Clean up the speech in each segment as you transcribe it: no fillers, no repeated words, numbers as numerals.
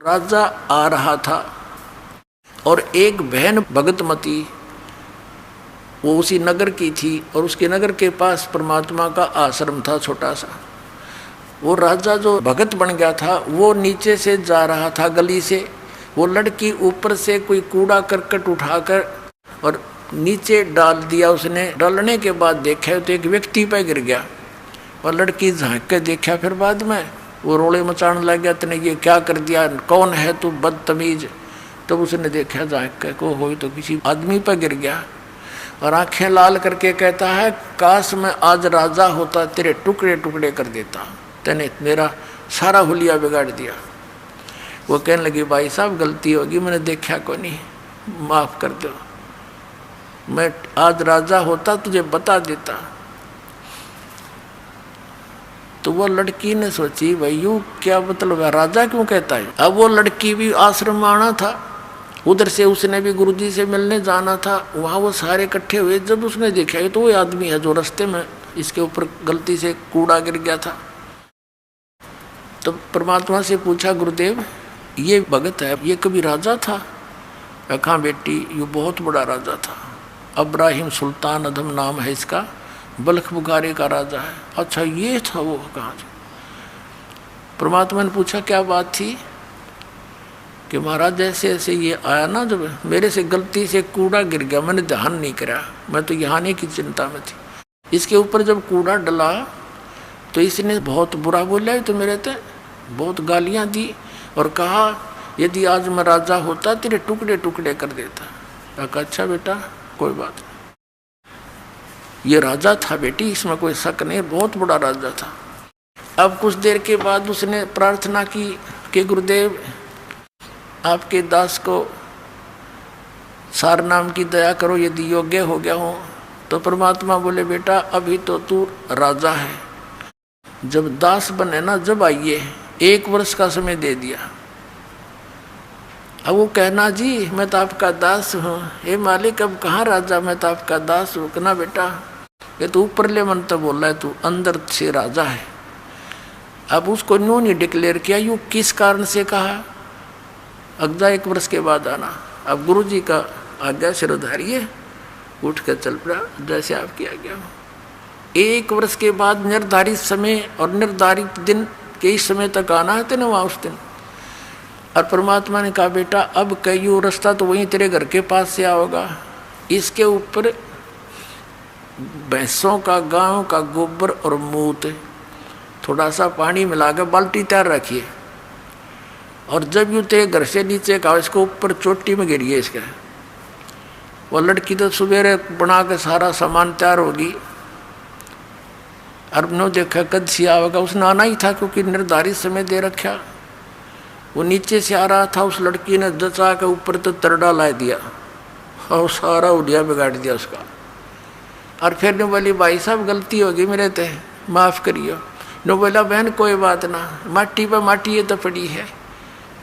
राजा आ रहा था और एक बहन भगतमती वो उसी नगर की थी और उसके नगर के पास परमात्मा का आश्रम था छोटा सा। वो राजा जो भगत बन गया था वो नीचे से जा रहा था गली से। वो लड़की ऊपर से कोई कूड़ा करकट उठाकर और नीचे डाल दिया। उसने डालने के बाद देखा तो एक व्यक्ति पे गिर गया और लड़की झांक के देखा। फिर बाद में वो रोले मचाने लग गया, तूने ये क्या कर दिया, कौन है तू बदतमीज। तब उसने देखा झांक के को हो तो किसी आदमी पर गिर गया और आंखें लाल करके कहता है, काश मैं आज राजा होता तेरे टुकड़े टुकड़े कर देता, तूने मेरा सारा हुलिया बिगाड़ दिया। वो कहने लगी, भाई साहब गलती होगी, मैंने देखा को नहीं, माफ़ कर दो, मैं आज राजा होता तुझे बता देता। तो वो लड़की ने सोची, भाई यूँ क्या मतलब है, राजा क्यों कहता है। अब वो लड़की भी आश्रम में आना था, उधर से उसने भी गुरुजी से मिलने जाना था। वहाँ वो सारे इकट्ठे हुए। जब उसने देखा तो वो आदमी है जो रास्ते में इसके ऊपर गलती से कूड़ा गिर गया था। तो परमात्मा से पूछा, गुरुदेव ये भगत है, ये कभी राजा था। कहा बेटी ये बहुत बड़ा राजा था, अब्राहिम सुल्तान अदम नाम है इसका, बल्ख बुखारे का राजा है। अच्छा ये था वो, कहाँ। परमात्मा ने पूछा क्या बात थी कि महाराज जैसे ऐसे ये आया ना, जब मेरे से गलती से कूड़ा गिर गया, मैंने ध्यान नहीं करा, मैं तो यहाँ आने की चिंता में थी। इसके ऊपर जब कूड़ा डला तो इसने बहुत बुरा बोला, तो मेरे तो बहुत गालियाँ दी और कहा यदि आज मैं राजा होता तेरे टुकड़े टुकड़े कर देता। कहा अच्छा बेटा कोई बात नहीं, ये राजा था बेटी, इसमें कोई शक नहीं, बहुत बड़ा राजा था। अब कुछ देर के बाद उसने प्रार्थना की कि गुरुदेव आपके दास को सार नाम की दया करो, यदि योग्य हो गया हो। तो परमात्मा बोले, बेटा अभी तो तू राजा है, जब दास बने ना जब आइए, 1 वर्ष का समय दे दिया। अब वो कहना जी मैं तो आपका दास हूँ, हे मालिक अब कहाँ राजा, मैं तो आपका दास हूँ। कहना बेटा ये तो ऊपरले मन तो बोल रहा है, तू अंदर से राजा है। अब उसको न्यू नहीं डिक्लेयर किया, यूँ किस कारण से कहा, अगजा 1 वर्ष के बाद आना। अब गुरुजी का आज्ञा सिरोधारिये, उठ कर चल पड़ा जैसे आपकी आज्ञा हो। 1 वर्ष के बाद निर्धारित समय और निर्धारित दिन के इस समय तक आना है तेने वहाँ उस दिन। और परमात्मा ने कहा बेटा अब कई रास्ता तो वहीं तेरे घर के पास से आओगा, इसके ऊपर भैंसों का गायों का गोबर और मूत थोड़ा सा पानी मिलाकर बाल्टी तैयार रखिए, और जब यूँ तेरे घर से नीचे का इसको ऊपर चोटी में गिरिए इसका। वो लड़की तो सवेरे बना के सारा सामान तैयार होगी, और ने देखा कद से आवेगा, उसने आना ही था क्योंकि निर्धारित समय दे रखा। वो नीचे से आ रहा था, उस लड़की ने जचा के ऊपर तो तरडा ला दिया और सारा उड़िया बिगाड़ दिया उसका। और फिर ने बोली भाई साहब गलती होगी मेरे ते, माफ़ करियो। ने बोला बहन कोई बात ना, माटी पर माटी ये तो पड़ी है,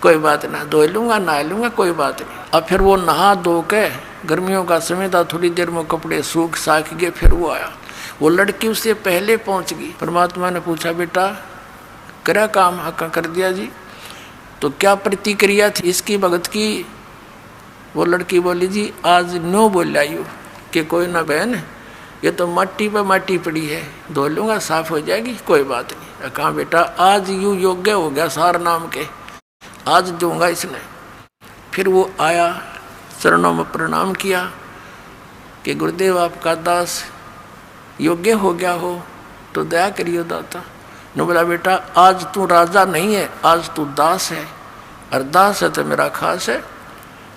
कोई बात ना, धो लूँगा नहा लूँगा, कोई बात नहीं। अब फिर वो नहा धो के, गर्मियों का समय था, थोड़ी देर में कपड़े सूख साख गए। फिर वो आया, वो लड़की उससे पहले पहुँच गई। परमात्मा ने पूछा बेटा करा काम, हका कर दिया जी। तो क्या प्रतिक्रिया थी इसकी भगत की। वो लड़की बोली जी आज नो बोल आयु कि कोई ना बहन ये तो माटी पर माटी पड़ी है, धो लूँगा साफ हो जाएगी, कोई बात नहीं। कहा बेटा आज यूँ योग्य हो गया सार नाम के, आज दूंगा इसने। फिर वो आया, चरणों में प्रणाम किया कि गुरुदेव आपका दास योग्य हो गया हो तो दया करियो दाता। ने बोला बेटा आज तू राजा नहीं है, आज तू दास है, और दास है तो मेरा खास है।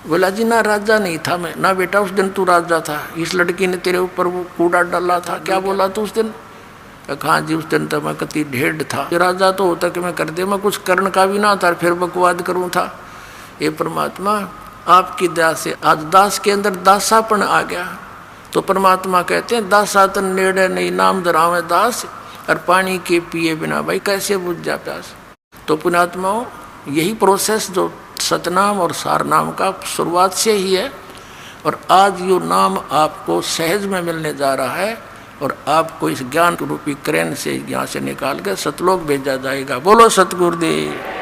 बोला जी ना राजा नहीं था मैं। ना बेटा उस दिन तू राजा था, इस लड़की ने तेरे ऊपर वो कूड़ा डाला था, क्या बोला तू उस दिन। कहा जी उस दिन तो मैं कति ढेढ़ था, राजा तो होता कि मैं कर दे, मैं कुछ करण का भी ना था, फिर बकवाद करूँ था। ये परमात्मा आपकी दया से आज दास के अंदर दासापन आ गया। तो परमात्मा कहते हैं दासातन नेड़े नहीं नाम धरावे दास, और पानी के पिए बिना भाई कैसे बुझ जा प्यास। तो पुण्यात्माओं यही प्रोसेस जो सतनाम और सारनाम का शुरुआत से ही है, और आज यो नाम आपको सहज में मिलने जा रहा है, और आपको इस ज्ञान रूपी क्रेन से यहाँ से निकाल कर सतलोक भेजा जाएगा। बोलो सतगुरुदेव।